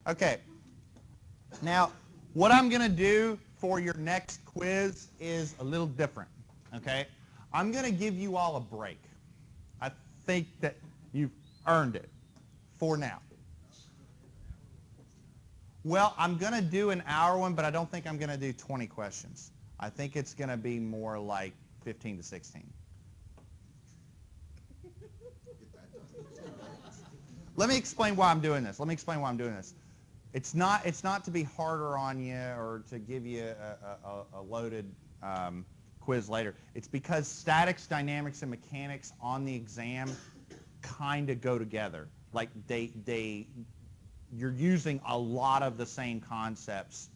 Okay. Now, what I'm going to do for your next quiz is a little different, okay? I'm going to give you all a break. I think that you've earned it for now. Well, I'm going to do an hour one, but I don't think I'm going to do 20 questions. I think it's going to be more like 15 to 16. Let me explain why I'm doing this. It's not to be harder on you or to give you a loaded quiz later. It's because statics, dynamics, and mechanics on the exam kind of go together. Like you're using a lot of the same concepts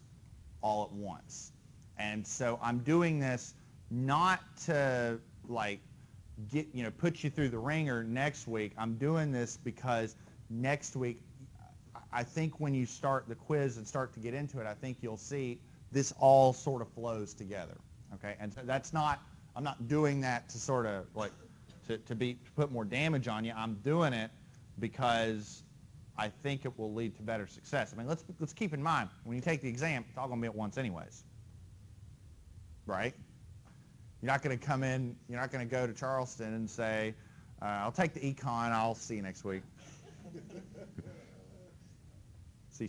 all at once. And so I'm doing this not to like put you through the ringer next week. I'm doing this because next week, I think when you start the quiz and start to get into it, I think you'll see this all sort of flows together. Okay, and so I'm not doing that to sort of like to put more damage on you. I'm doing it because I think it will lead to better success. I mean, let's keep in mind when you take the exam, it's all going to be at once anyways, right? You're not going to come in. You're not going to go to Charleston and say, "I'll take the econ. I'll see you next week." See.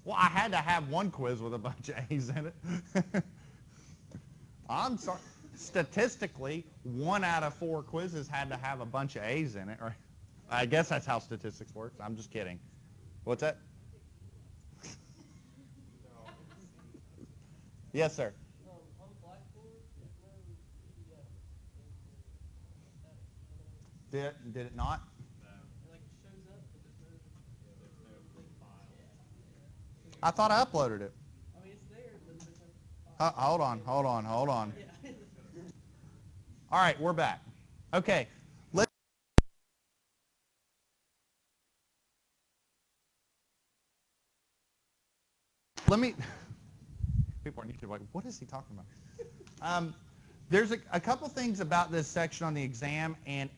Well, I had to have one quiz with a bunch of A's in it. I'm sorry. Statistically, 1 out of 4 quizzes had to have a bunch of A's in it. Or I guess that's how statistics works. I'm just kidding. What's that? Yes, sir. Did it not? I thought I uploaded it. Hold on. All right, we're back. Okay, let me. People on YouTube are like, what is he talking about? There's a couple things about this section on the exam, and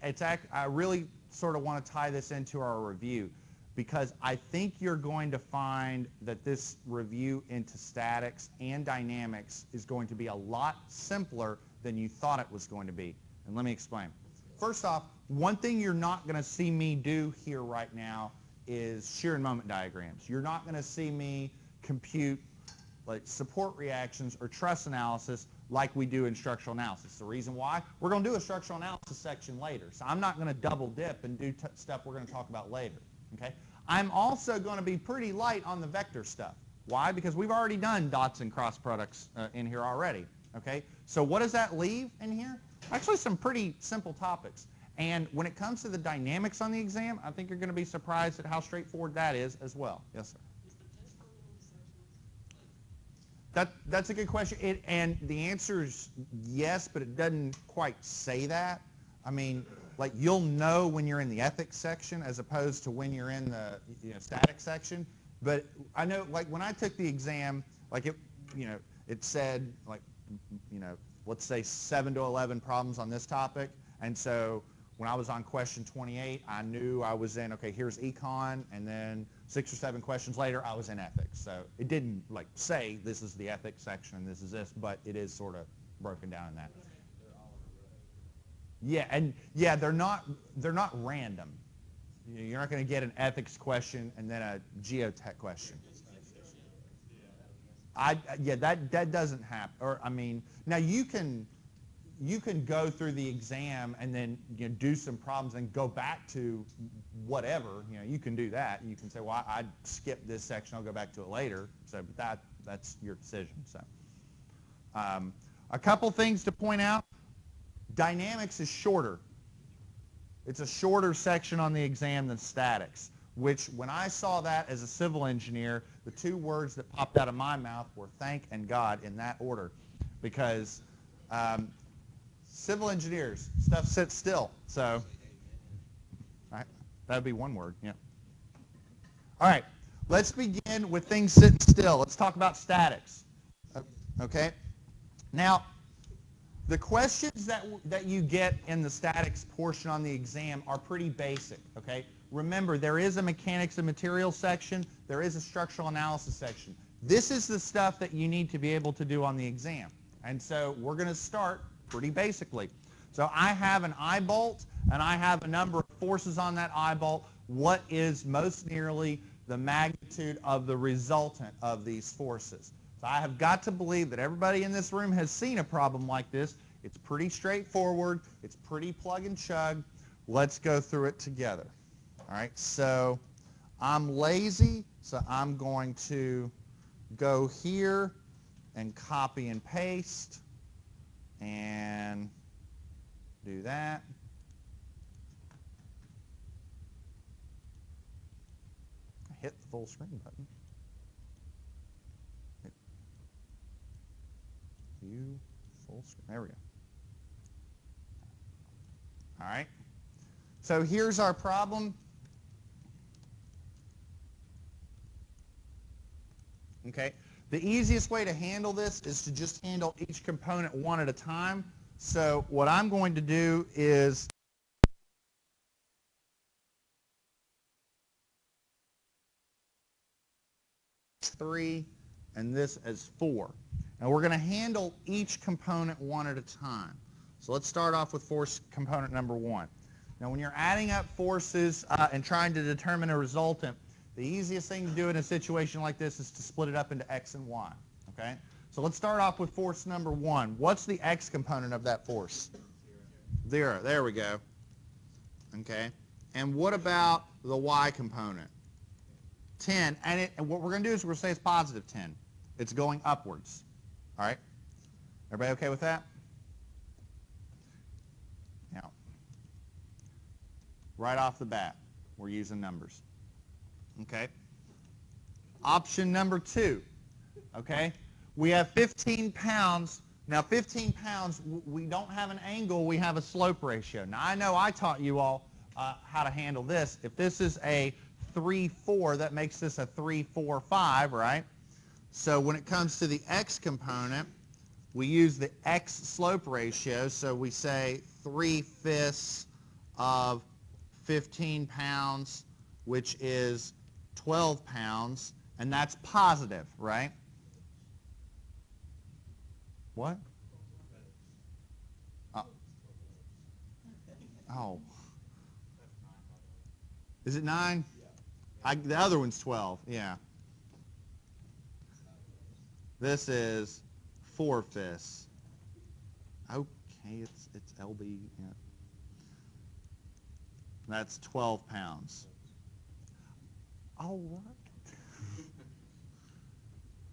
I really sort of want to tie this into our review because I think you're going to find that this review into statics and dynamics is going to be a lot simpler than you thought it was going to be. And let me explain. First off, one thing you're not going to see me do here right now is shear and moment diagrams. You're not going to see me compute like support reactions or truss analysis like we do in structural analysis. The reason why? We're going to do a structural analysis section later. So I'm not going to double dip and do stuff we're going to talk about later. Okay? I'm also going to be pretty light on the vector stuff. Why? Because we've already done dots and cross products in here already. Okay? So what does that leave in here? Actually some pretty simple topics. And when it comes to the dynamics on the exam, I think you're going to be surprised at how straightforward that is as well. Yes, sir. That's a good question, and the answer is yes, but it doesn't quite say that. I mean, like you'll know when you're in the ethics section as opposed to when you're in the statics section. But I know, like when I took the exam, like it said like let's say 7 to 11 problems on this topic, and so when I was on question 28, I knew I was in, okay, here's econ, and then 6 or 7 questions later, I was in ethics. So it didn't like say this is the ethics section and this is this, but it is sort of broken down in that. Yeah, and yeah, they're not random. You're not going to get an ethics question and then a geotech question. Yeah, that doesn't happen. Or I mean, now you can go through the exam and then do some problems and go back to whatever. You can do that. You can say, well, I skipped this section. I'll go back to it later. So but that's your decision. So a couple things to point out. Dynamics is shorter. It's a shorter section on the exam than statics, which when I saw that as a civil engineer, the 2 words that popped out of my mouth were thank and God in that order, because civil engineers, stuff sits still. So that would be one word, yeah. All right, let's begin with things sitting still. Let's talk about statics. Okay? Now, The questions that you get in the statics portion on the exam are pretty basic, okay? Remember, there is a mechanics of materials section. There is a structural analysis section. This is the stuff that you need to be able to do on the exam. And so we're going to start pretty basically. So I have an eye bolt, and I have a number of forces on that eye bolt. What is most nearly the magnitude of the resultant of these forces? So I have got to believe that everybody in this room has seen a problem like this. It's pretty straightforward. It's pretty plug and chug. Let's go through it together. All right, so I'm lazy, so I'm going to go here and copy and paste and do that. I hit the full screen button. View full screen. There we go. All right. So here's our problem. Okay. The easiest way to handle this is to just handle each component one at a time. So what I'm going to do is three and this as 4. And we're going to handle each component one at a time. So let's start off with force component number 1. Now when you're adding up forces and trying to determine a resultant, the easiest thing to do in a situation like this is to split it up into x and y. Okay? So let's start off with force number 1. What's the x component of that force? 0. There we go. Okay? And what about the y component? 10. And what we're going to do is we're going to say it's positive 10. It's going upwards. All right? Everybody okay with that? Now, right off the bat, we're using numbers. Okay? Option number 2. Okay? We have 15 pounds. Now, 15 pounds, we don't have an angle. We have a slope ratio. Now, I know I taught you all how to handle this. If this is a 3-4, that makes this a 3-4-5, right? So when it comes to the x component, we use the x slope ratio. So we say 3/5 of 15 pounds, which is 12 pounds, and that's positive, right? What? Oh. Is it 9? The other one's 12, yeah. This is 4/5. Okay, it's LB. Yeah. That's 12 pounds. All right.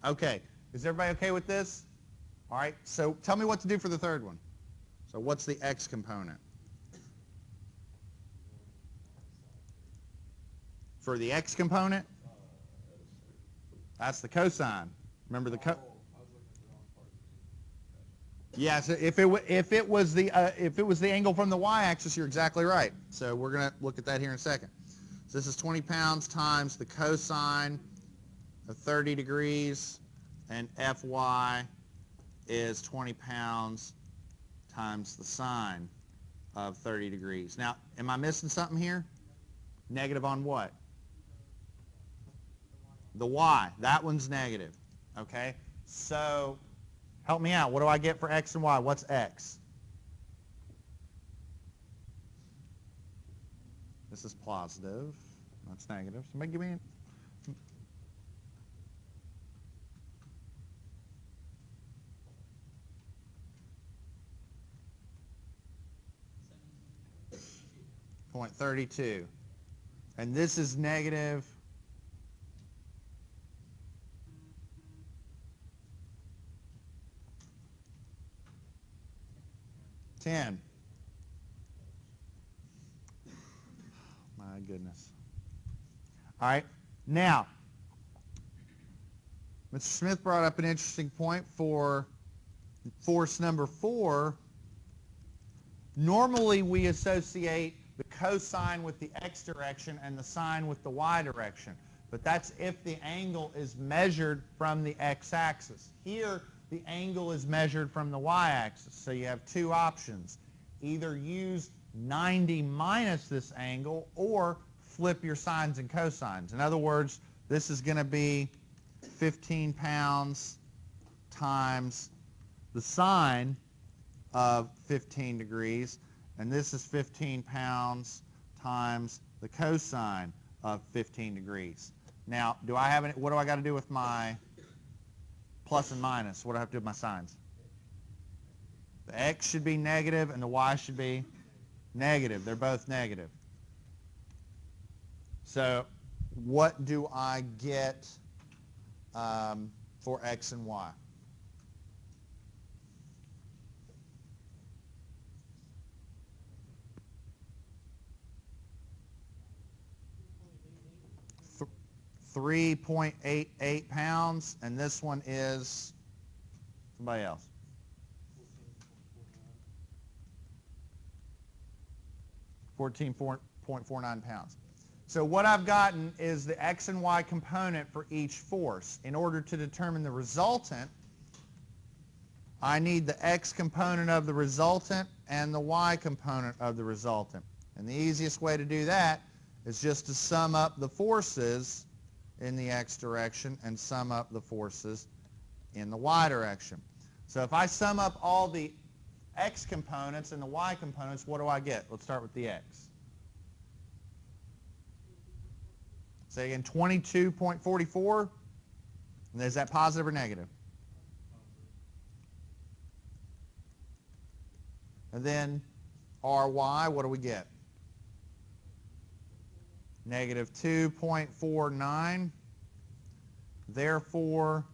Okay, is everybody okay with this? All right, so tell me what to do for the third one. So what's the x component? For the x component, that's the cosine. Remember the Yes, if it was the angle from the y-axis, you're exactly right. So we're going to look at that here in a second. So this is 20 pounds times the cosine of 30 degrees, and Fy is 20 pounds times the sine of 30 degrees. Now, am I missing something here? Negative on what? The y. That one's negative. Okay? So help me out. What do I get for x and y? What's x? This is positive. That's negative. Somebody give me an... .32. And this is negative 10. My goodness. All right. Now, Mr. Smith brought up an interesting point for force number 4. Normally, we associate the cosine with the x direction and the sine with the y direction. But that's if the angle is measured from the x-axis. Here, the angle is measured from the y-axis. So you have two options. Either use 90 minus this angle or flip your sines and cosines. In other words, this is going to be 15 pounds times the sine of 15 degrees, and this is 15 pounds times the cosine of 15 degrees. Now, what do I got to do with my plus and minus? What do I have to do with my signs? The x should be negative and the y should be negative. They're both negative. So what do I get for x and y? Th 3.88 pounds, and this one is somebody else. 14.49 pounds. So what I've gotten is the x and y component for each force. In order to determine the resultant, I need the x component of the resultant and the y component of the resultant. And the easiest way to do that is just to sum up the forces in the x direction and sum up the forces in the y direction. So if I sum up all the x components and the y components, what do I get? Let's start with the x. Say again, 22.44. And is that positive or negative? And then ry, what do we get? Negative 2.49. Therefore,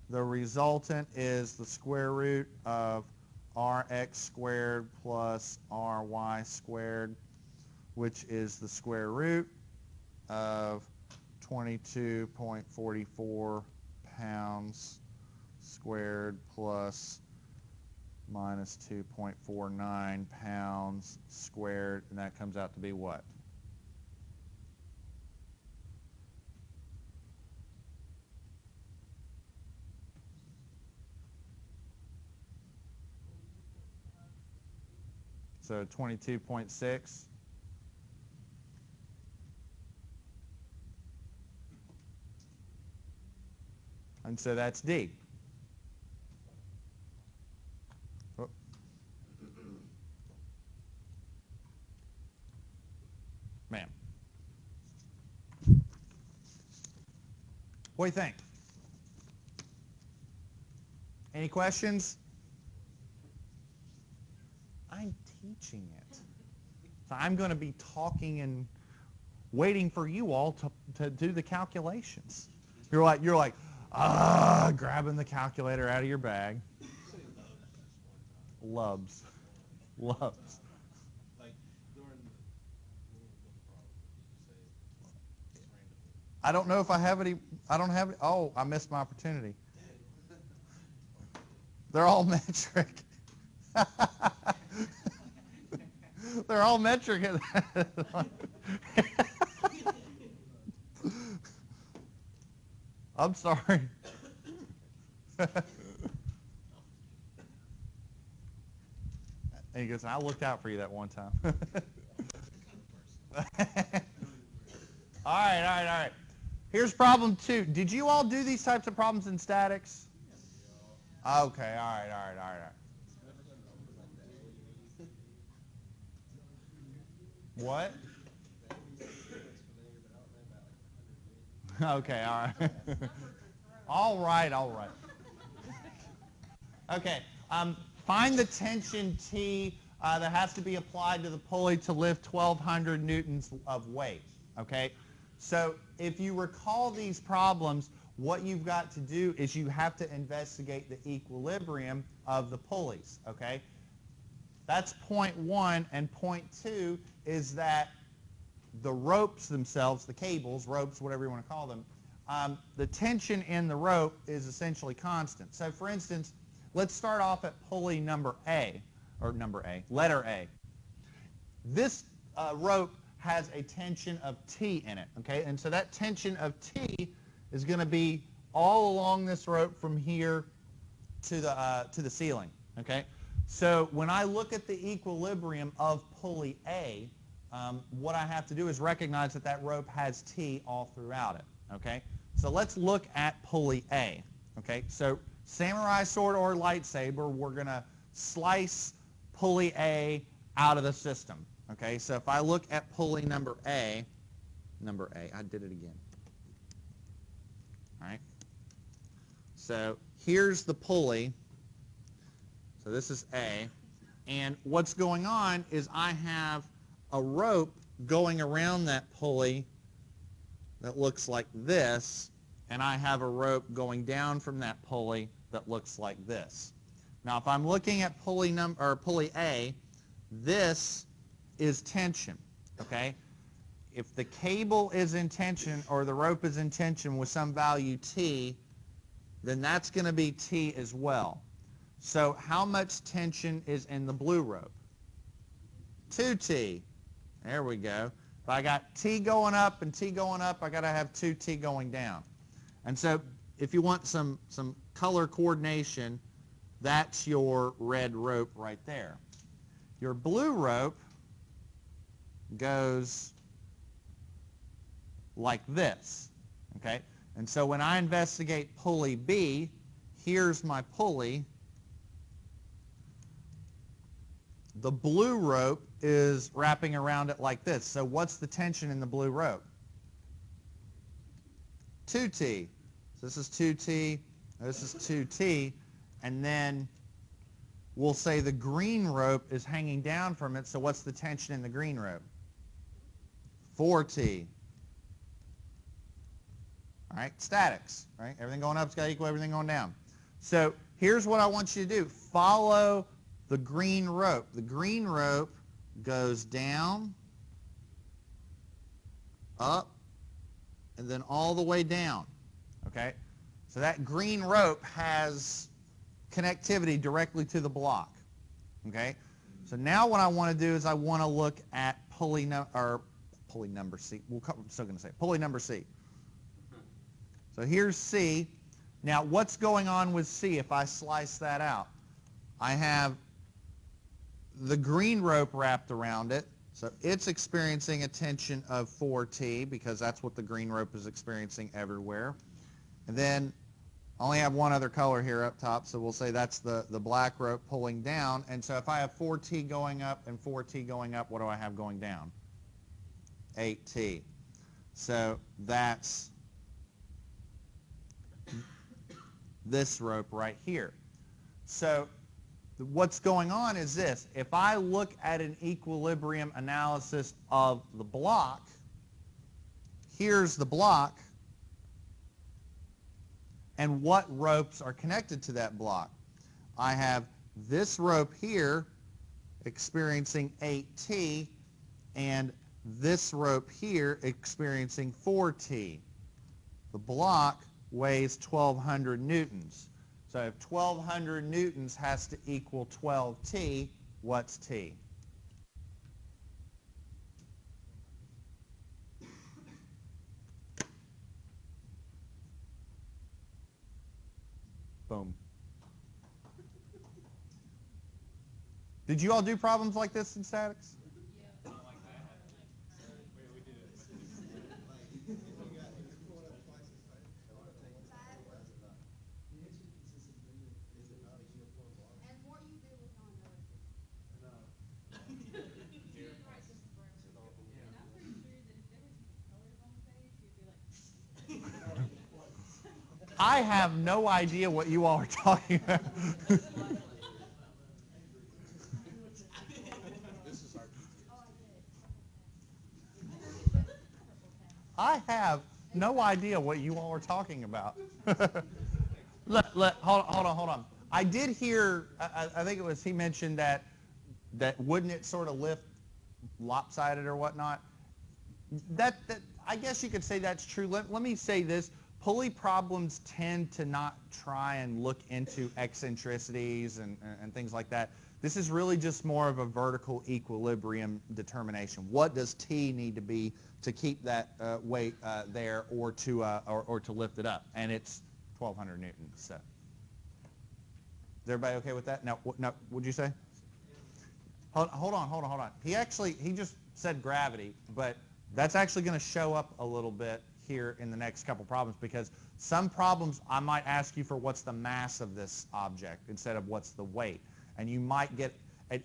the resultant is the square root of rx squared plus ry squared, which is the square root of 22.44 pounds squared plus minus 2.49 pounds squared, and that comes out to be what? So 22.6. And so that's D. Oh. Man. What do you think? Any questions? I'm teaching it. So I'm going to be talking and waiting for you all to do the calculations. You're like, grabbing the calculator out of your bag. Loves. I don't know if I have any. I don't have. Oh, I missed my opportunity. They're all metric. They're all metric. I'm sorry. And he goes, I looked out for you that one time. All right. Here's problem 2. Did you all do these types of problems in statics? Okay, all right. What? Okay, all right. all right. Okay, find the tension T that has to be applied to the pulley to lift 1,200 newtons of weight, okay? So if you recall these problems, what you've got to do is you have to investigate the equilibrium of the pulleys, okay? That's point 1, and point 2 is that the ropes themselves, the cables, ropes, whatever you want to call them, the tension in the rope is essentially constant. So for instance, let's start off at pulley letter A. This rope has a tension of T in it, okay? And so that tension of T is going to be all along this rope from here to the ceiling. Okay. So when I look at the equilibrium of pulley A, what I have to do is recognize that that rope has T all throughout it. Okay. So let's look at pulley A. Okay. So samurai sword or lightsaber, we're going to slice pulley A out of the system. Okay. So if I look at pulley number A, I did it again. All right. So here's the pulley. So this is A. And what's going on is I have a rope going around that pulley that looks like this, and I have a rope going down from that pulley that looks like this. Now if I'm looking at pulley A, this is tension. Okay? If the cable is in tension or the rope is in tension with some value T, then that's going to be T as well. So how much tension is in the blue rope? 2T. There we go. If I got T going up and T going up, I got to have 2T going down. And so if you want some color coordination, that's your red rope right there. Your blue rope goes like this. Okay? And so when I investigate pulley B, here's my pulley. The blue rope is wrapping around it like this. So what's the tension in the blue rope? 2T. So this is 2T, this is 2T, and then we'll say the green rope is hanging down from it, so what's the tension in the green rope? 4T. All right, statics, right? Everything going up's got to equal everything going down. So here's what I want you to do. Follow the green rope. The green rope goes down, up, and then all the way down. Okay? So that green rope has connectivity directly to the block. Okay? So now what I want to do is I want to look at pulley number C. I'm still going to say pulley number C. So here's C. Now what's going on with C if I slice that out? I have the green rope wrapped around it, so it's experiencing a tension of 4T because that's what the green rope is experiencing everywhere. And then I only have one other color here up top, so we'll say that's the black rope pulling down. And so if I have 4T going up and 4T going up, what do I have going down? 8T. So that's this rope right here. So what's going on is this. If I look at an equilibrium analysis of the block, here's the block, and what ropes are connected to that block? I have this rope here experiencing 8T, and this rope here experiencing 4T. The block weighs 1,200 newtons. So if 1,200 newtons has to equal 12T, what's T? Boom. Did you all do problems like this in statics? Yeah. I have no idea what you all are talking about. I have no idea what you all are talking about. Hold on. I did hear, I think it was he mentioned that wouldn't it sort of lift lopsided or whatnot? That I guess you could say that's true. Let me say this. Pulley problems tend to not try and look into eccentricities and things like that. This is really just more of a vertical equilibrium determination. What does T need to be to keep that weight there or to lift it up? And it's 1,200 newtons. So. everybody okay with that? No, what'd you say? Hold on. He just said gravity, but that's actually going to show up a little bit here in the next couple problems, because some problems I might ask you for what's the mass of this object instead of what's the weight. And you might get,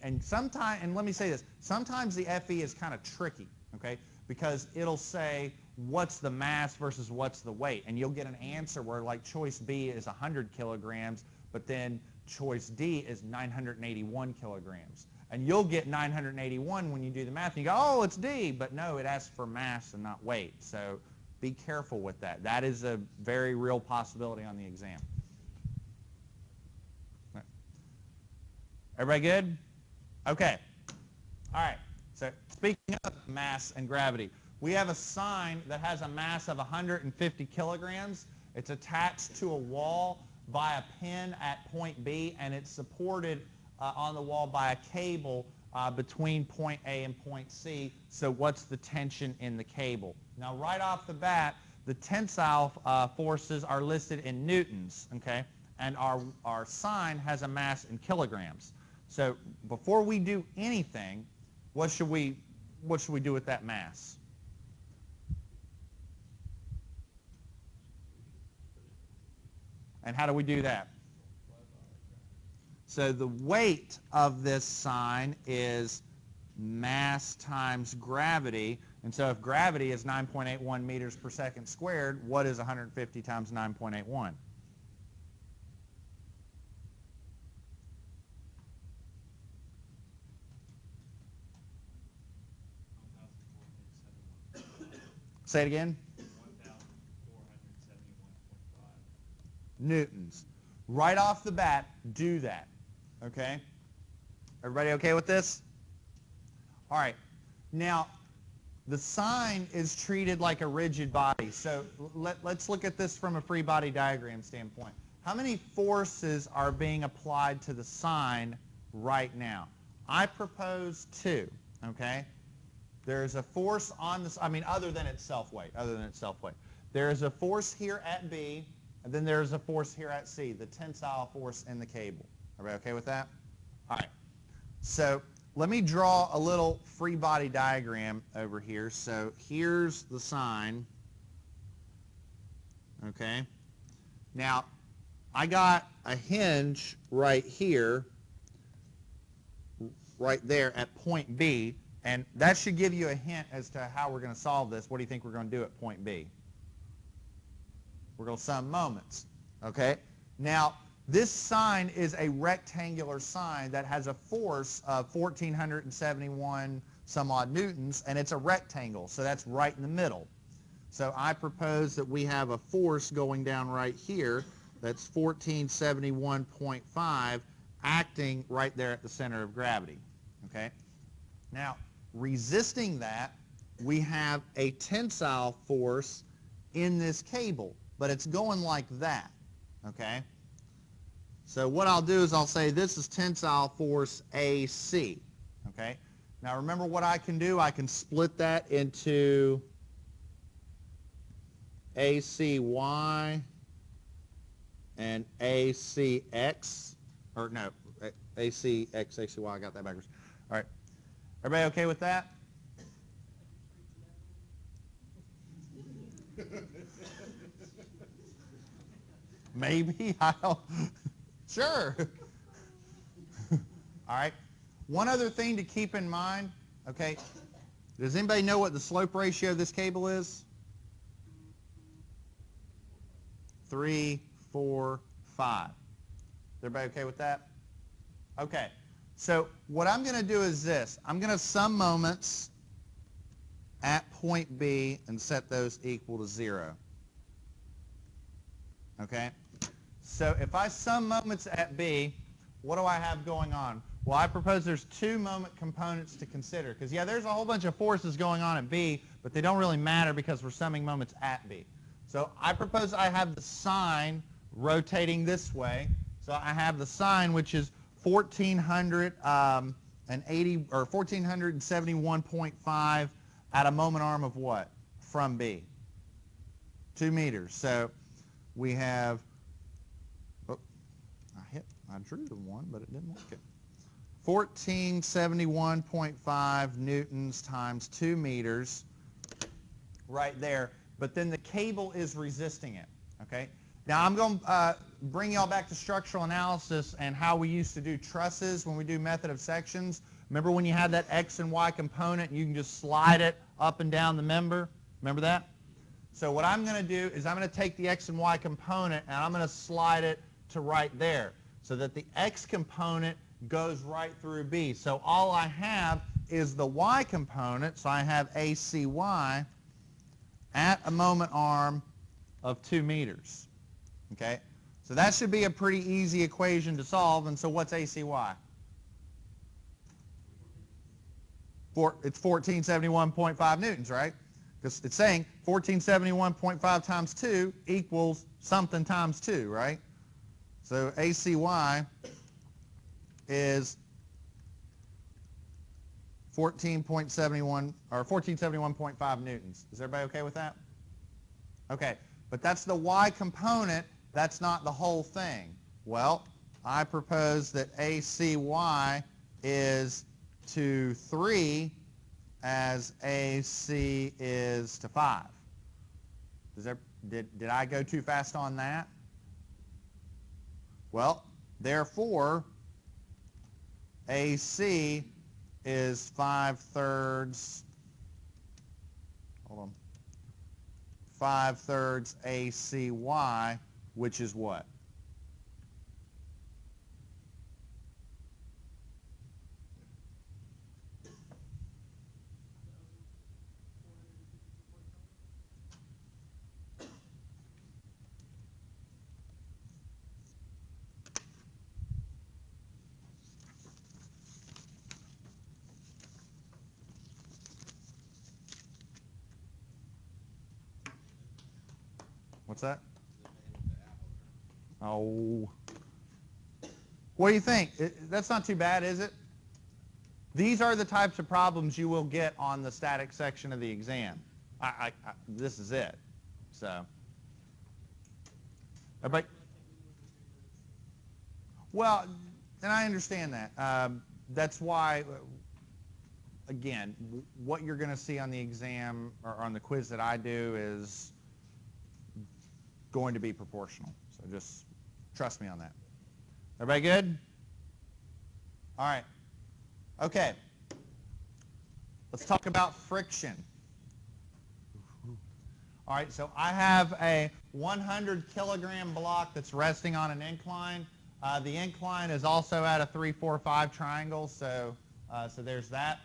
and sometimes, and let me say this, sometimes the FE is kind of tricky, okay? Because it'll say what's the mass versus what's the weight. And you'll get an answer where like choice B is 100 kilograms, but then choice D is 981 kilograms. And you'll get 981 when you do the math. And you go, oh, it's D. But no, it asks for mass and not weight. So be careful with that. That is a very real possibility on the exam. Everybody good? Okay. All right. So speaking of mass and gravity, we have a sign that has a mass of 150 kilograms. It's attached to a wall by a pin at point B, and it's supported on the wall by a cable between point A and point C. So what's the tension in the cable? Now, right off the bat, the tensile forces are listed in newtons, okay? And our sign has a mass in kilograms. So before we do anything, what should we do with that mass? And how do we do that? So the weight of this sign is mass times gravity. And so if gravity is 9.81 meters per second squared, what is 150 times 9.81? Say it again. 1,471.5 newtons. Right off the bat, do that. Okay? Everybody okay with this? All right. Now, the sign is treated like a rigid body. So let's look at this from a free body diagram standpoint. How many forces are being applied to the sign right now? I propose 2. Okay? There's a force on this, other than its self-weight, There is a force here at B, and then there's a force here at C, the tensile force in the cable. Everybody okay with that? All right. So let me draw a little free body diagram over here. So here's the sign. Okay. Now, I got a hinge right here, right there at point B, and that should give you a hint as to how we're going to solve this. What do you think we're going to do at point B? We're going to sum moments. Okay? Now, this sign is a rectangular sign that has a force of 1,471 some odd newtons, and it's a rectangle, so that's right in the middle. So I propose that we have a force going down right here that's 1471.5 acting right there at the center of gravity. Okay? Now, resisting that, we have a tensile force in this cable, but it's going like that. Okay? So what I'll do is I'll say this is tensile force AC. Okay? Now remember what I can do? I can split that into ACY and ACX, or no, ACX, ACY, I got that backwards. All right. Everybody okay with that? Maybe, I don't, sure. All right. One other thing to keep in mind, okay, does anybody know what the slope ratio of this cable is? 3, 4, 5. Everybody okay with that? Okay. So what I'm going to do is this. I'm going to sum moments at point B and set those equal to 0. Okay? So if I sum moments at B, what do I have going on? Well, I propose there's 2 moment components to consider. Because, yeah, there's a whole bunch of forces going on at B, but they don't really matter because we're summing moments at B. So I propose I have the sign rotating this way. So I have the sign, which is 1471.5 at a moment arm of what? From B. 2 meters. So we have, I drew the one, but it didn't like it. 1471.5 newtons times 2 meters right there. But then the cable is resisting it, okay? Now I'm going to bring y'all back to structural analysis and how we used to do trusses when we do method of sections. Remember when you had that X and Y component and you can just slide it up and down the member? Remember that? So what I'm going to do is I'm going to take the X and Y component and I'm going to slide it to right there so that the X component goes right through B. So all I have is the Y component, so I have ACY at a moment arm of 2 meters. Okay? So that should be a pretty easy equation to solve. And so what's ACY? It's 1471.5 newtons, right? Because it's saying 1471.5 times 2 equals something times 2, right? So ACY is 14.71 or 1471.5 newtons. Is everybody okay with that? Okay, but that's the Y component. That's not the whole thing. Well, I propose that ACY is to 3 as AC is to 5. Did I go too fast on that? Well, therefore, AC is 5/3, hold on, 5/3 ACY, which is what? What's that? Oh. What do you think? That's not too bad, is it? These are the types of problems you will get on the static section of the exam. This is it. So, everybody? Well, and I understand that. That's why, again, what you're going to see on the exam or on the quiz that I do is going to be proportional. So just trust me on that. Everybody good? All right. Okay. Let's talk about friction. All right, so I have a 100-kilogram block that's resting on an incline. The incline is also at a 3, 4, 5 triangle, so there's that.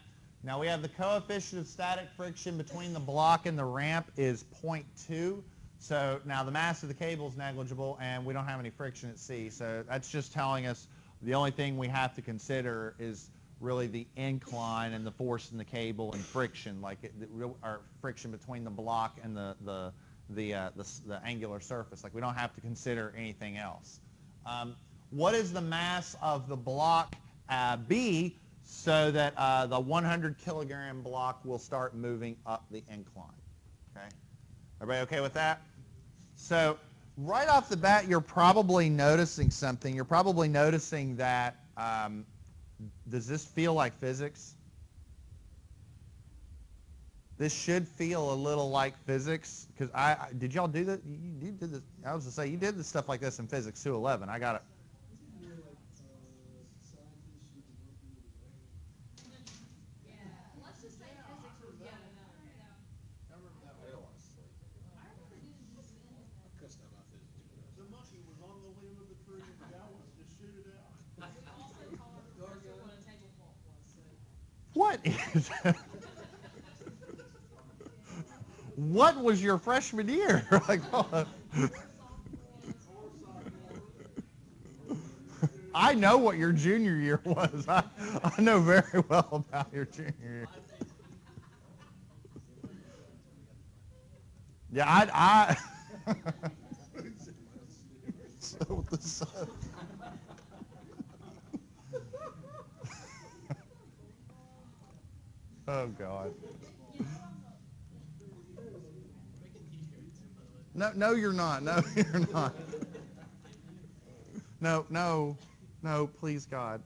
Now we have the coefficient of static friction between the block and the ramp is 0.2. So now the mass of the cable is negligible and we don't have any friction at C. So that's just telling us the only thing we have to consider is really the incline and the force in the cable and friction, or friction between the block and the angular surface. Like we don't have to consider anything else. What is the mass of the block B so that the 100-kilogram block will start moving up the incline? Okay. Everybody okay with that? So right off the bat, you're probably noticing something. You're probably noticing that, does this feel like physics? This should feel a little like physics, because did y'all do that? You did this. I was going to say, you did this stuff like this in Physics 211. I got it. What is what was your freshman year? Like, I know what your junior year was. I know very well about your junior year. Yeah, I so the sun. Oh God. No, you're not. No, you're not. No. No, please, God.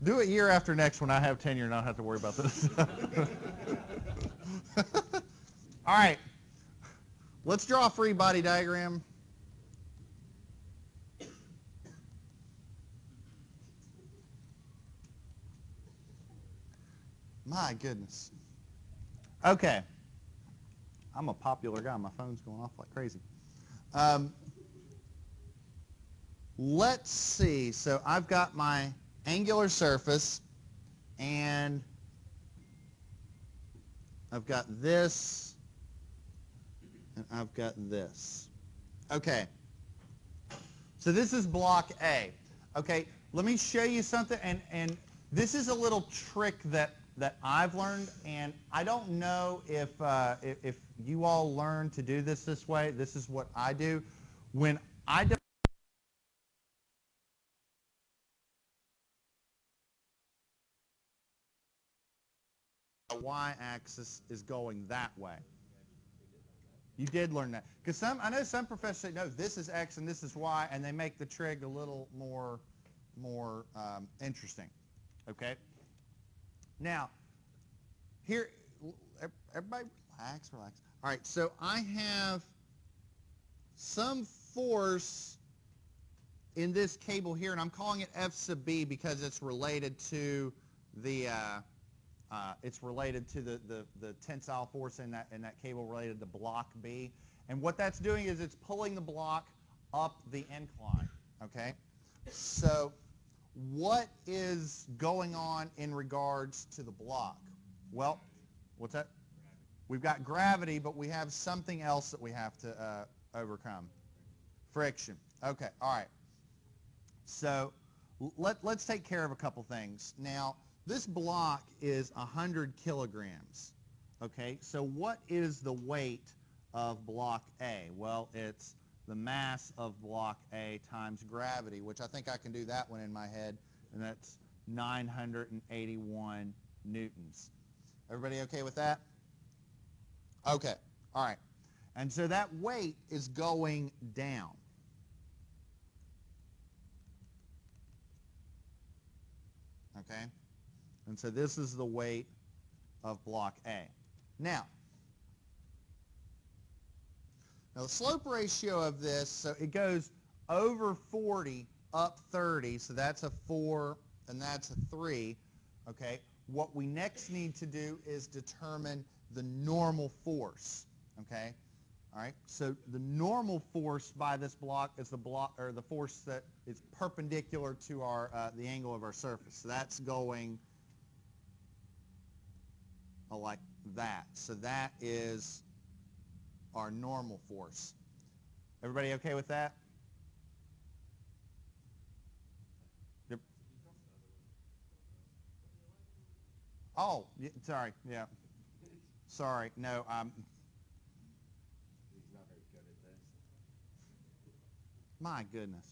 Do it year after next when I have tenure and I don't have to worry about this. All right. Let's draw a free body diagram. My goodness. Okay. I'm a popular guy. My phone's going off like crazy. Let's see. So I've got my angular surface, and I've got this, and I've got this. Okay. So this is block A. Okay, let me show you something, and this is a little trick that I've learned, and I don't know if you all learn to do this way. This is what I do. When I don't the y-axis is going that way. You did learn that. Because I know some professors say, no, this is x and this is y, and they make the trig a little more interesting. Okay? Now, here, everybody relax. All right, so I have some force in this cable here, and I'm calling it F sub B because it's related to the tensile force in that cable related to block B. And what that's doing is it's pulling the block up the incline. Okay? So what is going on in regards to the block? Well, what's that? We've got gravity, but we have something else that we have to overcome. Friction. Okay, all right. So let's take care of a couple things. Now, this block is 100 kilograms. Okay, so what is the weight of block A? Well, it's the mass of block A times gravity, which I think I can do that one in my head, and that's 981 newtons. Everybody okay with that? Okay, all right. And so that weight is going down. Okay? And so this is the weight of block A. Now the slope ratio of this, so it goes over 40, up 30, so that's a 4 and that's a 3. Okay? What we next need to do is determine the normal force. Okay? All right? So the normal force by this block is the force that is perpendicular to the angle of our surface. So that's going like that. So that is our normal force. Everybody okay with that? Yep. Oh, sorry. Yeah. Sorry. No, He's not very good at this. my goodness.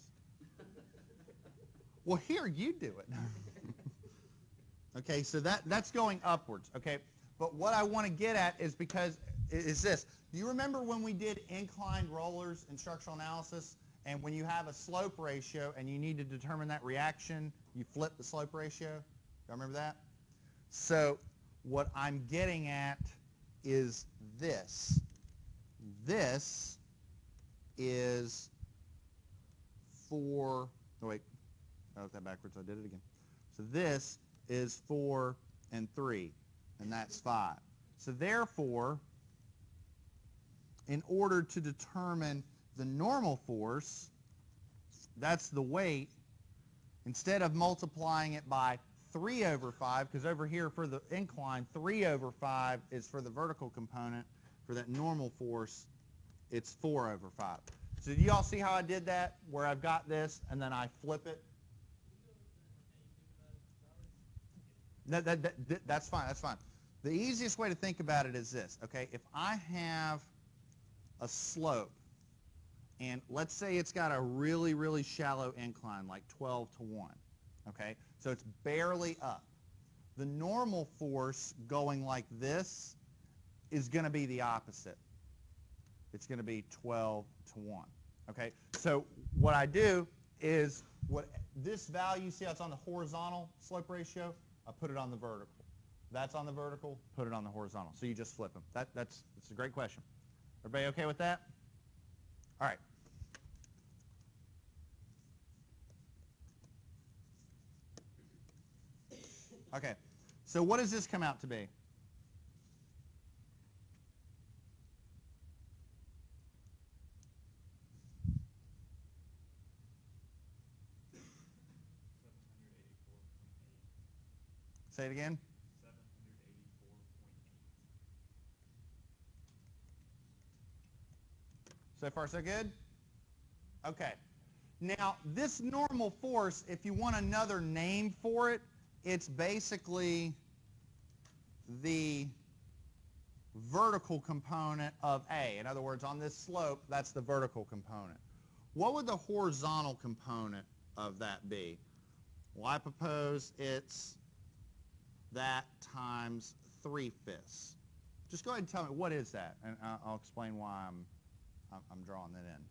Well, here, you do it. Okay, so that's going upwards. Okay, but what I want to get at is this. Do you remember when we did inclined rollers in structural analysis, and when you have a slope ratio and you need to determine that reaction, you flip the slope ratio? Y'all remember that? So what I'm getting at is this. This is oh wait, I wrote that backwards, I did it again. So this is 4 and 3, and that's 5. So therefore, in order to determine the normal force, that's the weight, instead of multiplying it by 3 over 5, because over here for the incline, 3 over 5 is for the vertical component. For that normal force, it's 4 over 5. So do you all see how I did that, where I've got this, and then I flip it? That's fine, that's fine. The easiest way to think about it is this, okay? If I have a slope, and let's say it's got a really, really shallow incline, like 12 to 1, okay? So it's barely up. The normal force going like this is going to be the opposite. It's going to be 12 to 1, Okay, so what I do is this value, see how it's on the horizontal slope ratio? I put it on the vertical. That's on the vertical, put it on the horizontal. So you just flip them. That's a great question. Everybody okay with that? All right. Okay, so what does this come out to be? Say it again. 784.8. So far, so good? Okay. Now, this normal force, if you want another name for it, it's basically the vertical component of A. In other words, on this slope, that's the vertical component. What would the horizontal component of that be? Well, I propose it's that times 3/5. Just go ahead and tell me, what is that? And I'll explain why I'm drawing that in.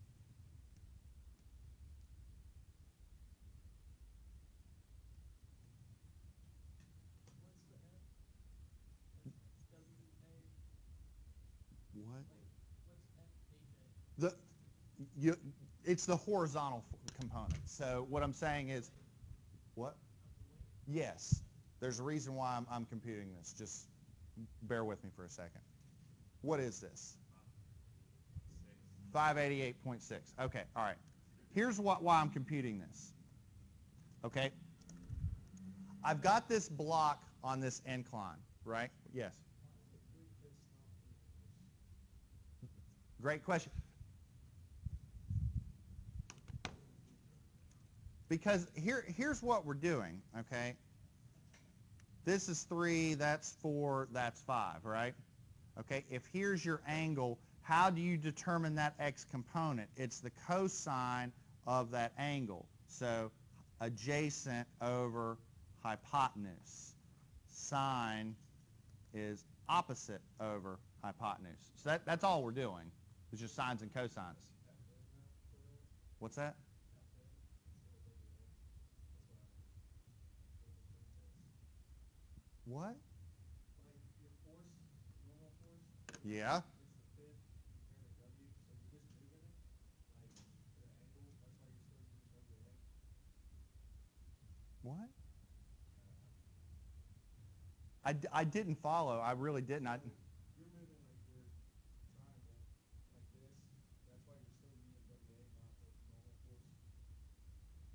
What? It's the horizontal component. So what I'm saying is, what? Yes. There's a reason why I'm computing this. Just bear with me for a second. What is this? 588.6. Okay, all right. Here's why I'm computing this. Okay? I've got this block on this incline, right? Yes. Great question. Because here's what we're doing, okay? This is 3, that's 4, that's 5, right? Okay, if here's your angle, how do you determine that x component? It's the cosine of that angle. So adjacent over hypotenuse. Sine is opposite over hypotenuse. So that's all we're doing. It's just sines and cosines. What's that? What? Yeah. What? I didn't follow. I really didn't.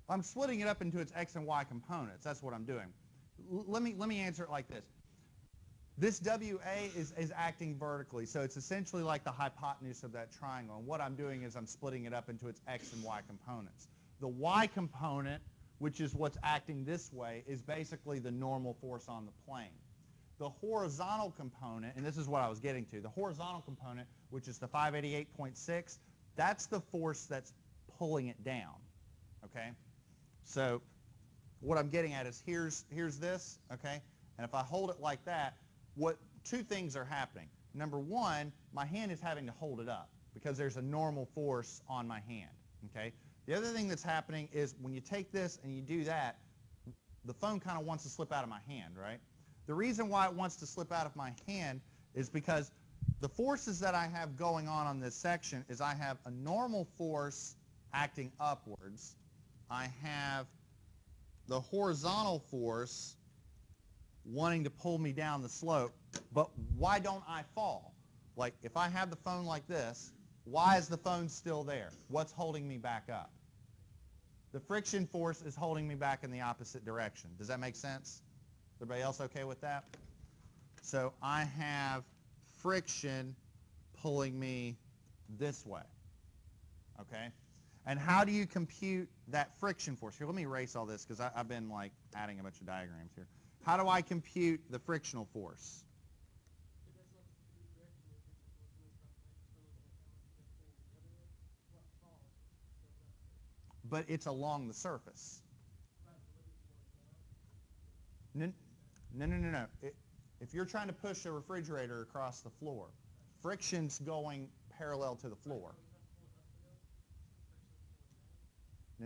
I'm splitting it up into its x and y components. That's what I'm doing. Let me answer it like this. This WA is acting vertically, so it's essentially like the hypotenuse of that triangle. And what I'm doing is I'm splitting it up into its x and y components. The y component, which is what's acting this way, is basically the normal force on the plane. The horizontal component, and this is what I was getting to, the horizontal component, which is the 588.6, that's the force that's pulling it down, okay? So what I'm getting at is here's this, okay? And if I hold it like that, two things are happening. Number one, my hand is having to hold it up because there's a normal force on my hand, okay? The other thing that's happening is when you take this and you do that, the phone kind of wants to slip out of my hand, right? The reason why it wants to slip out of my hand is because the forces that I have going on this section is I have a normal force acting upwards. I have the horizontal force wanting to pull me down the slope, but why don't I fall? Like if I have the phone like this, why is the phone still there? What's holding me back up? The friction force is holding me back in the opposite direction. Does that make sense? Everybody else okay with that? So I have friction pulling me this way, okay? And how do you compute that friction force? Here, let me erase all this because I've been like adding a bunch of diagrams here. How do I compute the frictional force? But it's along the surface. No, no. If you're trying to push a refrigerator across the floor, friction's going parallel to the floor.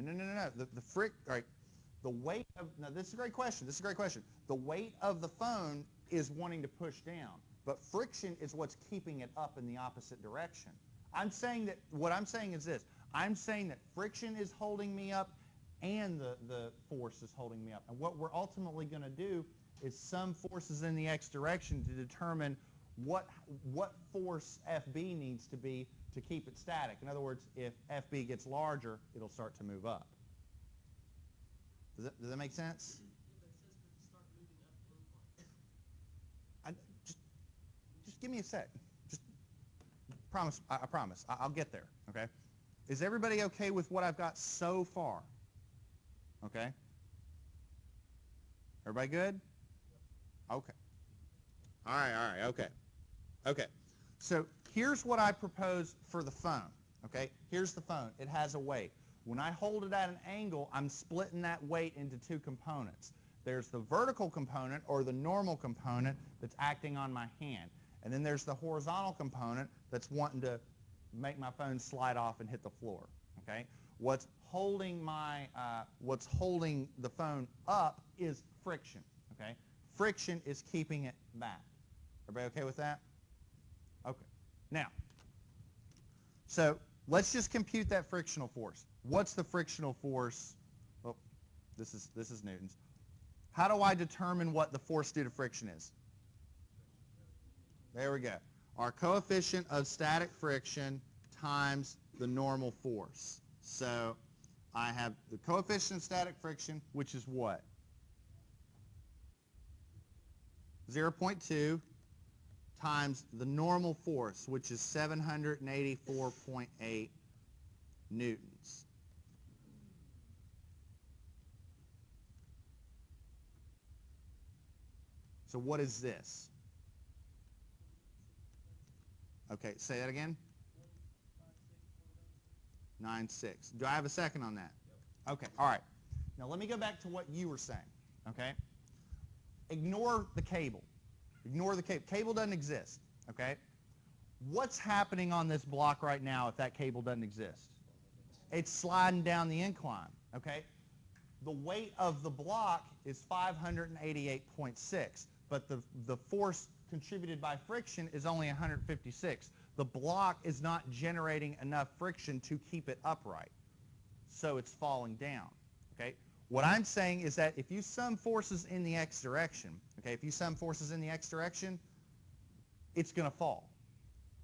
No. All right. The weight of, now this is a great question. This is a great question. The weight of the phone is wanting to push down, but friction is what's keeping it up in the opposite direction. I'm saying that, what I'm saying is this. I'm saying that friction is holding me up and the force is holding me up. And what we're ultimately going to do is sum forces in the x direction to determine what force FB needs to be to keep it static. In other words, if FB gets larger, it'll start to move up. Does that make sense? Yeah, but it says to start moving up incline. Just give me a sec. Just promise. I promise. I'll get there. Okay. Is everybody okay with what I've got so far? Okay. Everybody good? Okay. All right. Okay. So here's what I propose for the phone. Okay. Here's the phone. It has a weight. When I hold it at an angle, I'm splitting that weight into two components. There's the vertical component, or the normal component, that's acting on my hand. And then there's the horizontal component that's wanting to make my phone slide off and hit the floor. Okay? What's holding the phone up is friction. Okay? Friction is keeping it back. Everybody okay with that? Okay. Now, so let's just compute that frictional force. What's the frictional force? Oh, this is Newton's. How do I determine what the force due to friction is? There we go. Our coefficient of static friction times the normal force. So I have the coefficient of static friction, which is what? 0.2 times the normal force, which is 784.8 newtons. So what is this? Okay, say that again. 9.6. Do I have a second on that? Yep. Okay, all right. Now let me go back to what you were saying, okay? Ignore the cable. Ignore the cable. Cable doesn't exist, okay? What's happening on this block right now if that cable doesn't exist? It's sliding down the incline, okay? The weight of the block is 588.6, but the force contributed by friction is only 156. The block is not generating enough friction to keep it upright, so it's falling down, okay? What I'm saying is that if you sum forces in the x direction, okay, if you sum forces in the x direction, it's going to fall,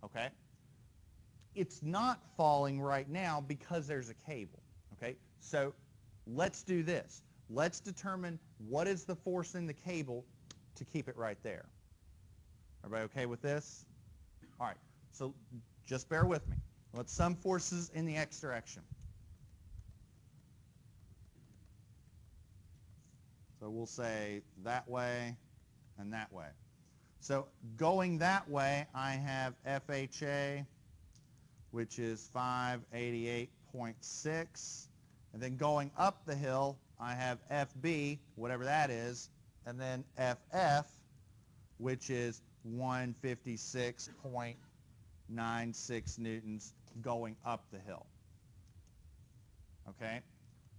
okay? It's not falling right now because there's a cable, okay? So let's do this. Let's determine what is the force in the cable to keep it right there. Everybody okay with this? All right, so just bear with me. Let's sum forces in the x direction. So we'll say that way and that way. So going that way, I have FHA, which is 588.6. And then going up the hill, I have FB, whatever that is, and then FF, which is 156.96 newtons going up the hill. Okay?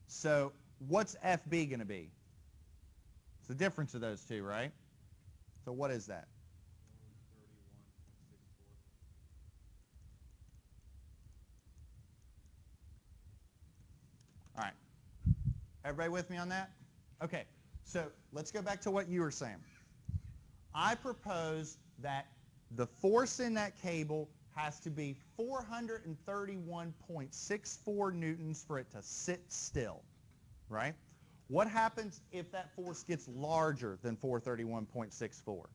So what's FB going to be? It's the difference of those two, right? So what is that? 131.64. All right. Everybody with me on that? Okay. So let's go back to what you were saying. I propose that the force in that cable has to be 431.64 newtons for it to sit still, right? What happens if that force gets larger than 431.64?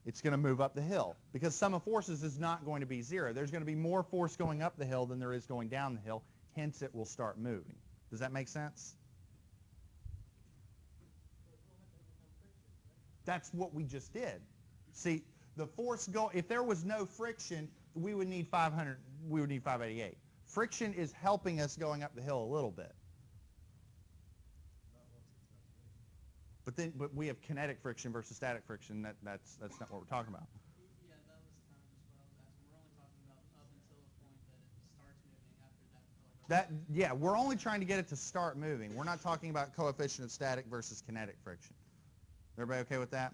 It's going to move up the hill because sum of forces is not going to be zero. There's going to be more force going up the hill than there is going down the hill. Hence, it will start moving. Does that make sense? That's what we just did. See, the force if there was no friction, we would need 588. Friction is helping us going up the hill a little bit. But we have kinetic friction versus static friction. That's not what we're talking about. Yeah, that was kind of just what I was asking. We're only talking about up until a point that it starts moving. After that, like Yeah, we're only trying to get it to start moving. We're not talking about coefficient of static versus kinetic friction. Everybody okay with that?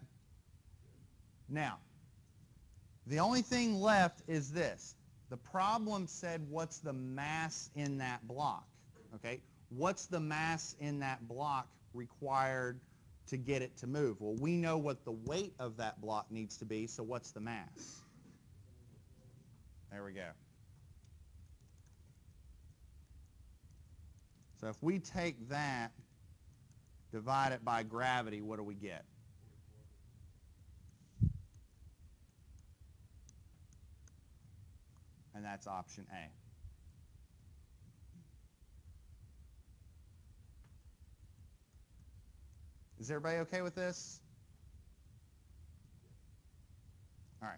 Now, the only thing left is this. The problem said, what's the mass in that block? Okay, what's the mass in that block required to get it to move? Well, we know what the weight of that block needs to be, so what's the mass? There we go. So if we take that, divide it by gravity, what do we get? And that's option A. Is everybody okay with this? All right.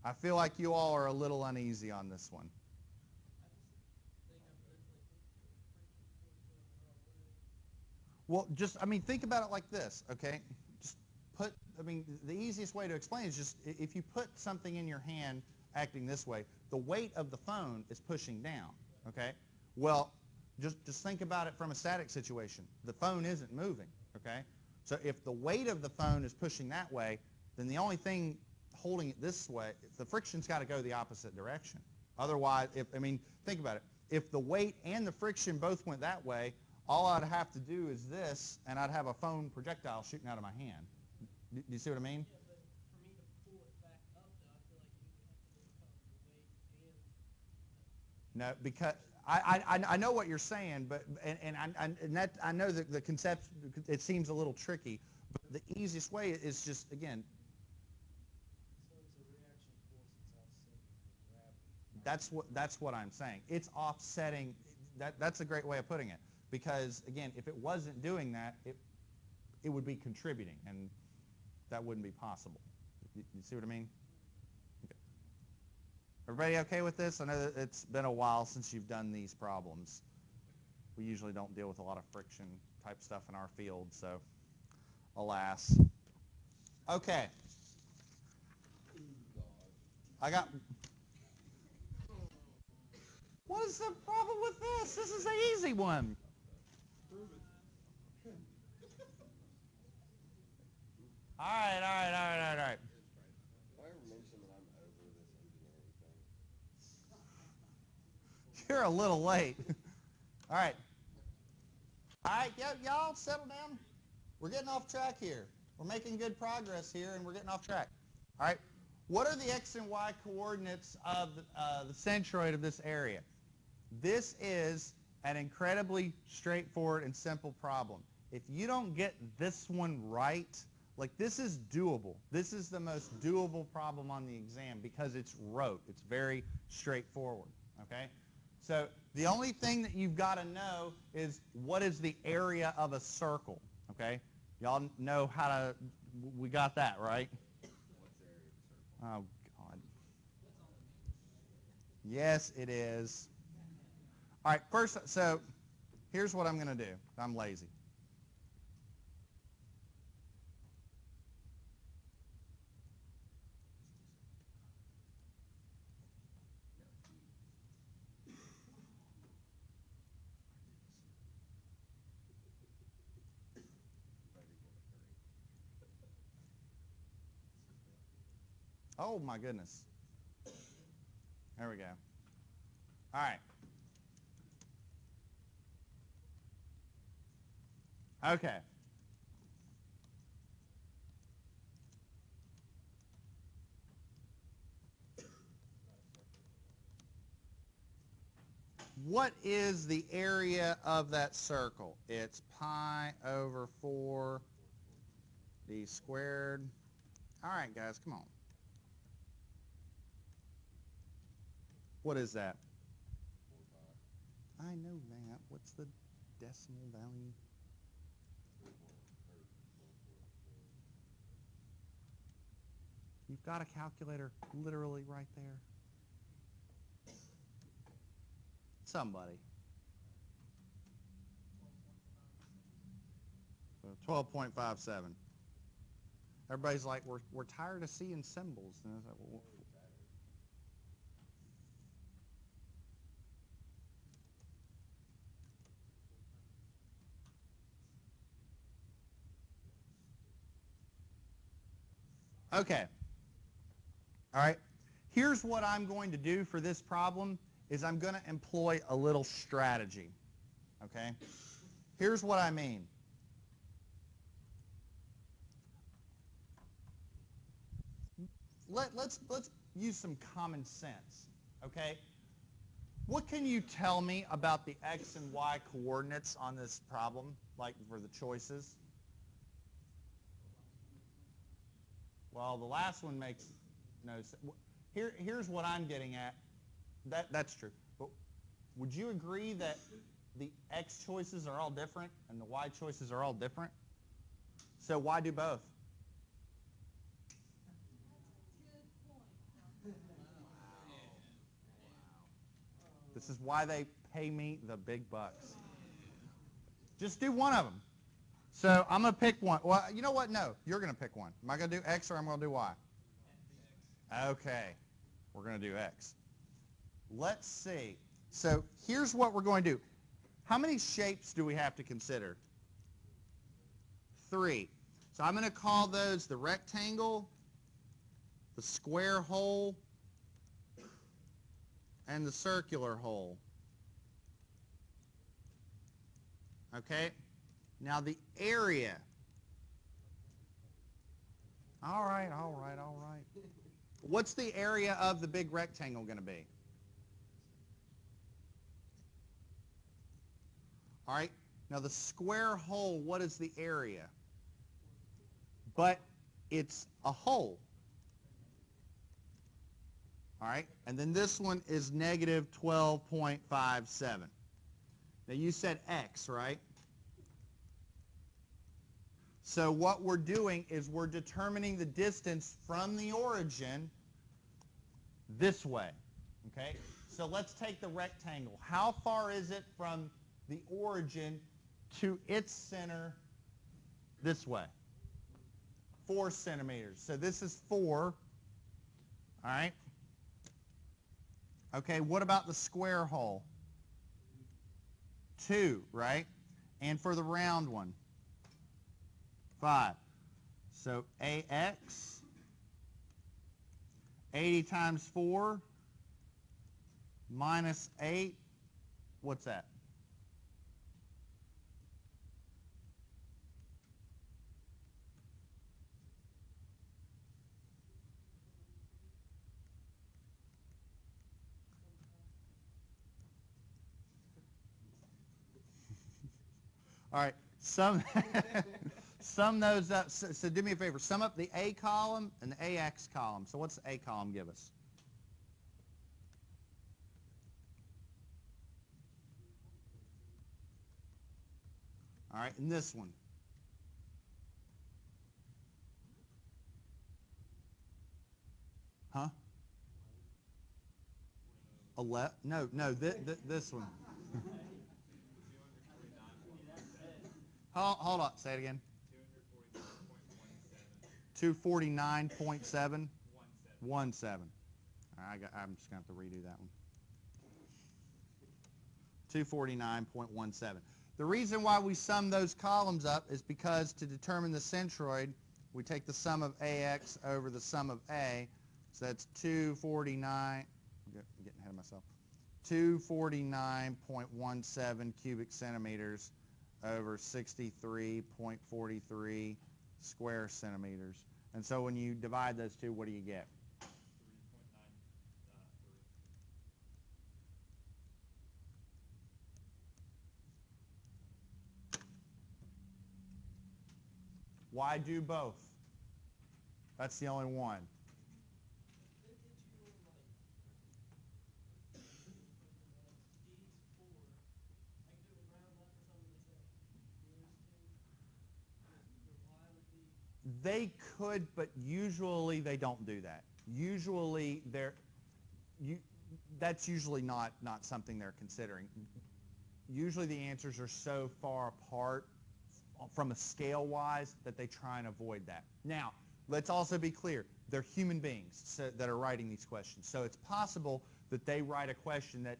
I feel like you all are a little uneasy on this one. Well, think about it like this, okay? The easiest way to explain is just if you put something in your hand acting this way, the weight of the phone is pushing down, okay? Well, just think about it from a static situation. The phone isn't moving, okay? So if the weight of the phone is pushing that way, then the only thing holding it this way, the friction's got to go the opposite direction. Otherwise, think about it. If the weight and the friction both went that way, all I'd have to do is this, and I'd have a phone projectile shooting out of my hand. Do you see what I mean? Yeah, but for me to pull it back up, though, I feel like you would have to overcome the weight and. No, because I know what you're saying, but I know that the concept, it seems a little tricky, but the easiest way is just, again, So it's a reaction force that's offsetting gravity. that's what I'm saying. It's offsetting. That's a great way of putting it, because again, if it wasn't doing that, it would be contributing, and that wouldn't be possible. You see what I mean? Okay. Everybody okay with this? I know that it's been a while since you've done these problems. We usually don't deal with a lot of friction type stuff in our field, so alas. Okay. What is the problem with this? This is an easy one. All right. If I ever mention that I'm over this engineering thing. You're a little late. All right. All right, y'all settle down. We're getting off track here. We're making good progress here, and we're getting off track. All right. What are the x and y coordinates of the centroid of this area? This is an incredibly straightforward and simple problem. If you don't get this one right, like this is doable. This is the most doable problem on the exam because it's rote. It's very straightforward, okay? So the only thing that you've got to know is what is the area of a circle, okay? Y'all know how to, we got that, right? What's the area of the circle? Oh, God. Yes, it is. All right, first, so here's what I'm going to do. I'm lazy. Oh, my goodness. There we go. All right. Okay. What is the area of that circle? It's pi over 4 d squared. All right, guys, come on. What is that? 4 pi. I know that. What's the decimal value? You've got a calculator literally right there. Somebody. So 12.57. Everybody's like, we're tired of seeing symbols. And I was like, well, Okay. All right. Here's what I'm going to do for this problem is I'm going to employ a little strategy. Okay? Here's what I mean. Let's use some common sense. Okay? What can you tell me about the x and y coordinates on this problem, like for the choices? Well, the last one makes no sense. Here's what I'm getting at. That's true. But would you agree that the x choices are all different and the y choices are all different? So why do both? This is why they pay me the big bucks. Just do one of them. So I'm going to pick one. Well, you know what? No, you're going to pick one. Am I going to do x or I'm going to do y? Okay. We're going to do x. Let's see. So here's what we're going to do. How many shapes do we have to consider? 3. So I'm going to call those the rectangle, the square hole, and the circular hole. Okay? Now the area. All right. What's the area of the big rectangle going to be? All right. Now the square hole, what is the area? But it's a hole. All right. And then this one is negative 12.57. Now you said x, right? So what we're doing is we're determining the distance from the origin this way. Okay? So let's take the rectangle. How far is it from the origin to its center this way? 4 centimeters. So this is 4. All right? Okay, what about the square hole? 2, right? And for the round one? 5. So AX, 80 times 4 minus 8, what's that? All right, sum those up. So do me a favor. Sum up the A column and the AX column. So what's the A column give us? All right, and this one. Huh? 11? No, this one. Hold on. Say it again. 249.7? 17. I'm just going to have to redo that one. 249.17. The reason why we sum those columns up is because to determine the centroid, we take the sum of AX over the sum of A. So that's 249, I'm getting ahead of myself, 249.17 cubic centimeters over 63.43 square centimeters. And so when you divide those two, what do you get? 3.93. Why do both? That's the only one. They could, but usually they don't do that. Usually that's usually not something they're considering. Usually the answers are so far apart from a scale-wise that they try and avoid that. Now, let's also be clear. They're human beings that are writing these questions. So it's possible that they write a question that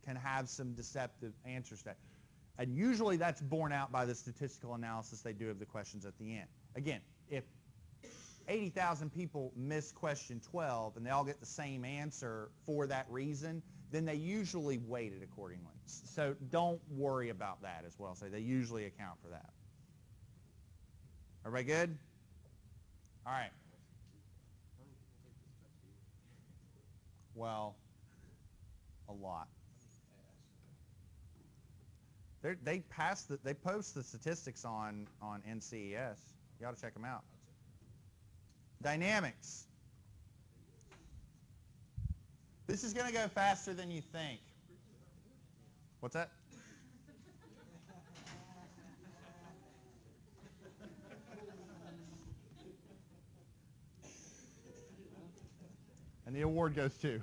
can have some deceptive answers to that. And usually that's borne out by the statistical analysis they do of the questions at the end. Again, if 80,000 people miss question 12 and they all get the same answer for that reason, then they usually weight it accordingly. So don't worry about that as well. So they usually account for that. Everybody good? All right. How many people take this test a year? Well, a lot. They post the statistics on NCES. You ought to check them out. Dynamics. This is going to go faster than you think. What's that? And the award goes to.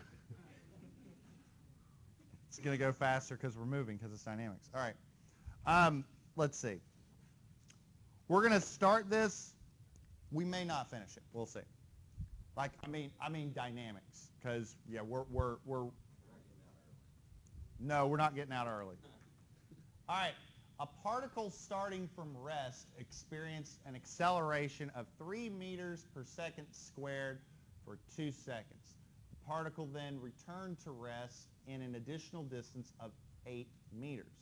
It's going to go faster because we're moving because it's dynamics. All right. Let's see. We're going to start this. We may not finish it. We'll see. Like I mean dynamics, because yeah, we're no, we're not getting out early. All right. A particle starting from rest experienced an acceleration of 3 meters per second squared for 2 seconds. The particle then returned to rest in an additional distance of 8 meters.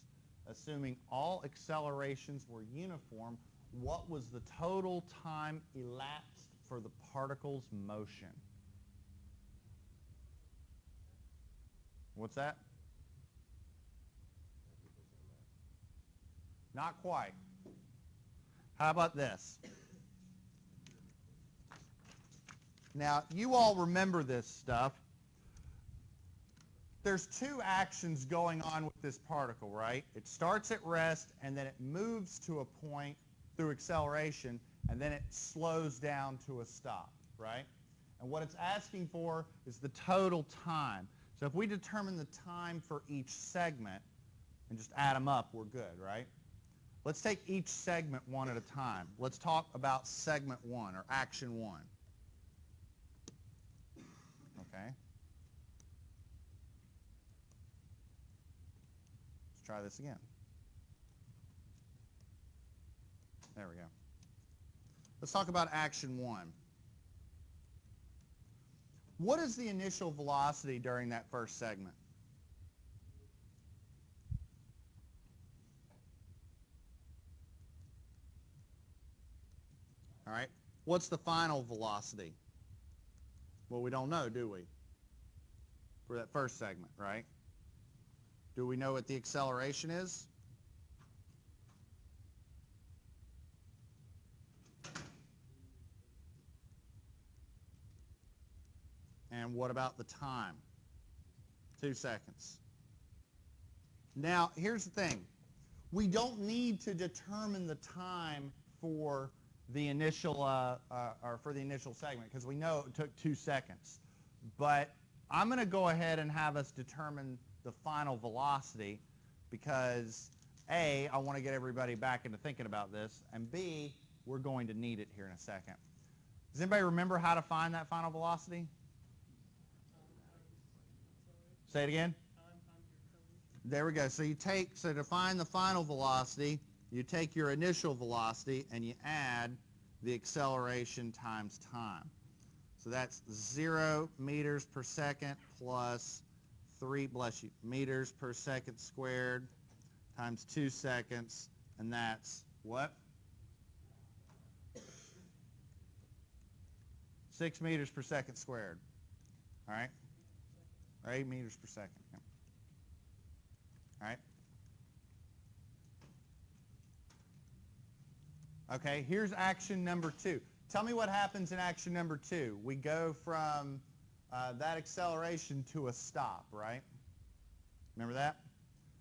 Assuming all accelerations were uniform, what was the total time elapsed for the particle's motion? What's that? Not quite. How about this? Now, you all remember this stuff. There's 2 actions going on with this particle, right? It starts at rest, and then it moves to a point through acceleration, and then it slows down to a stop, right? And what it's asking for is the total time. So if we determine the time for each segment and just add them up, we're good, right? Let's take each segment one at a time. Let's talk about segment 1, or action 1. Okay. Let's try this again. There we go. Let's talk about action 1. What is the initial velocity during that first segment? All right. What's the final velocity? Well, we don't know, do we? For that first segment, right? Do we know what the acceleration is? And what about the time? 2 seconds. Now, here's the thing. We don't need to determine the time for the initial segment, because we know it took 2 seconds. But I'm going to go ahead and have us determine the final velocity, because A, I want to get everybody back into thinking about this, and B, we're going to need it here in a second. Does anybody remember how to find that final velocity? Say it again. There we go. So to find the final velocity, you take your initial velocity and you add the acceleration times time. So that's 0 meters per second plus 3, bless you, meters per second squared times 2 seconds, and that's what? 6 meters per second squared. All right? Or 8 meters per second. Yeah. All right? Okay, here's action number 2. Tell me what happens in action number 2. We go from that acceleration to a stop, right? Remember that?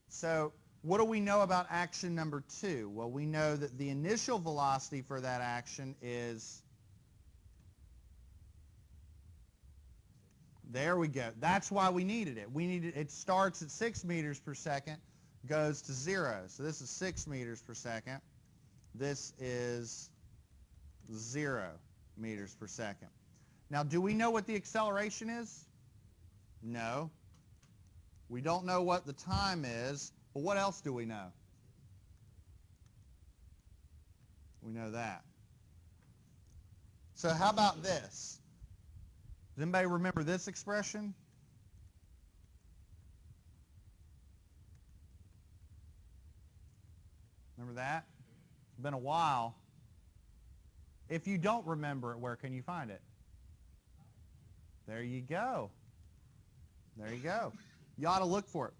So what do we know about action number 2? Well, we know that the initial velocity for that action is, there we go. That's why we needed it. It starts at 6 meters per second, goes to 0. So this is 6 meters per second. This is 0 meters per second. Now, do we know what the acceleration is? No. We don't know what the time is, but what else do we know? We know that. So how about this? Does anybody remember this expression? Remember that? It's been a while. If you don't remember it, where can you find it? There you go. There you go. You ought to look for it.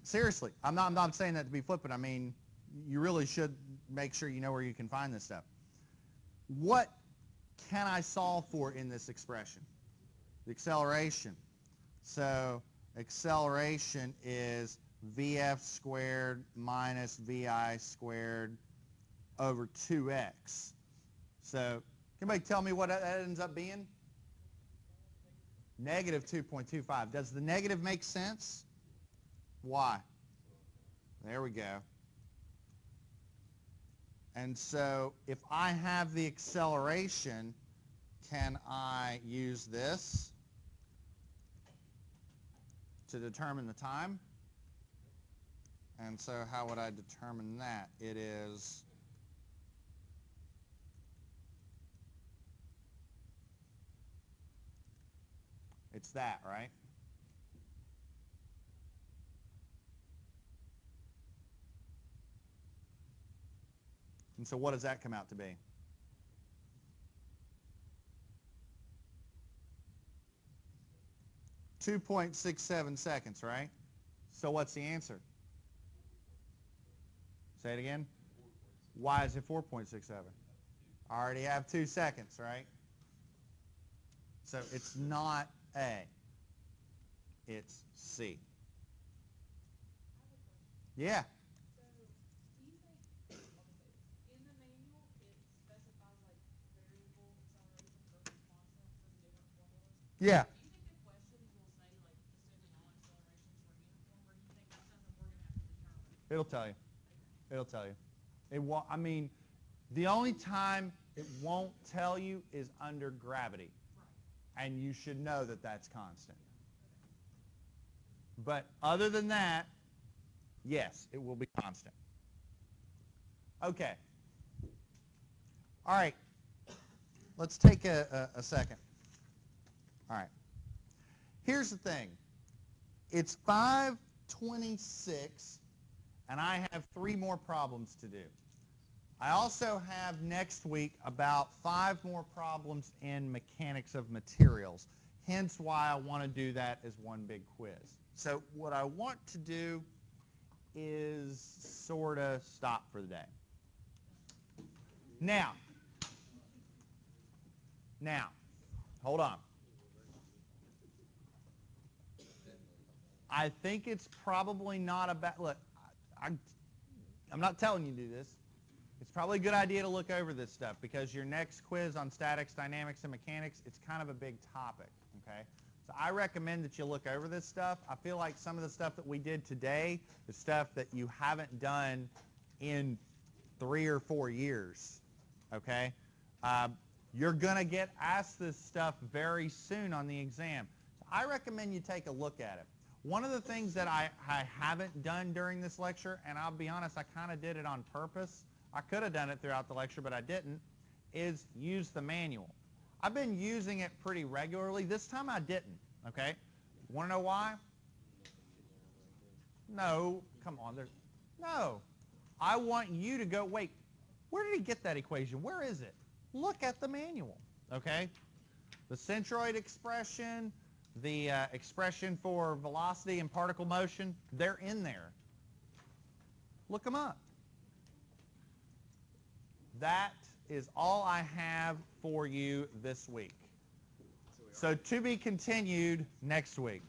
Seriously, I'm not saying that to be flippant. I mean, you really should make sure you know where you can find this stuff. What can I solve for in this expression? The acceleration. So acceleration is vf squared minus vi squared over 2x. So can anybody tell me what that ends up being? Negative 2.25. Does the negative make sense? Why? There we go. And so if I have the acceleration, can I use this to determine the time? And so how would I determine that? It is it's that, right? And so what does that come out to be? .67 seconds, right? So what's the answer? Say it again. Why is it 4.67? I already have 2 seconds, right? So it's not A. It's C. Yeah. So, do you think, in the manual, it specifies like variable acceleration versus constant for the different formulas? Yeah. Do you think the questions will say like assuming all accelerations were uniform, or do you think that's something we're gonna have to determine? It'll tell you. It'll tell you. It won't, I mean, the only time it won't tell you is under gravity. Right. And you should know that that's constant. But other than that, yes, it will be constant. Okay. All right. Let's take a second. All right. Here's the thing. It's 5:26, and I have 3 more problems to do. I also have next week about 5 more problems in mechanics of materials, hence why I want to do that as one big quiz. So what I want to do is sort of stop for the day. Now, hold on. I think it's probably not a bad, look, I'm not telling you to do this. It's probably a good idea to look over this stuff because your next quiz on statics, dynamics, and mechanics, it's kind of a big topic, okay? So I recommend that you look over this stuff. I feel like some of the stuff that we did today is stuff that you haven't done in 3 or 4 years, okay? You're going to get asked this stuff very soon on the exam. So I recommend you take a look at it. One of the things that I haven't done during this lecture, and I'll be honest, I kind of did it on purpose. I could have done it throughout the lecture, but I didn't, is use the manual. I've been using it pretty regularly. This time I didn't, okay? Want to know why? No, come on. No. I want you to go, wait, where did he get that equation? Where is it? Look at the manual, okay? The centroid expression, the expression for velocity and particle motion, they're in there. Look them up. That is all I have for you this week. So to be continued next week.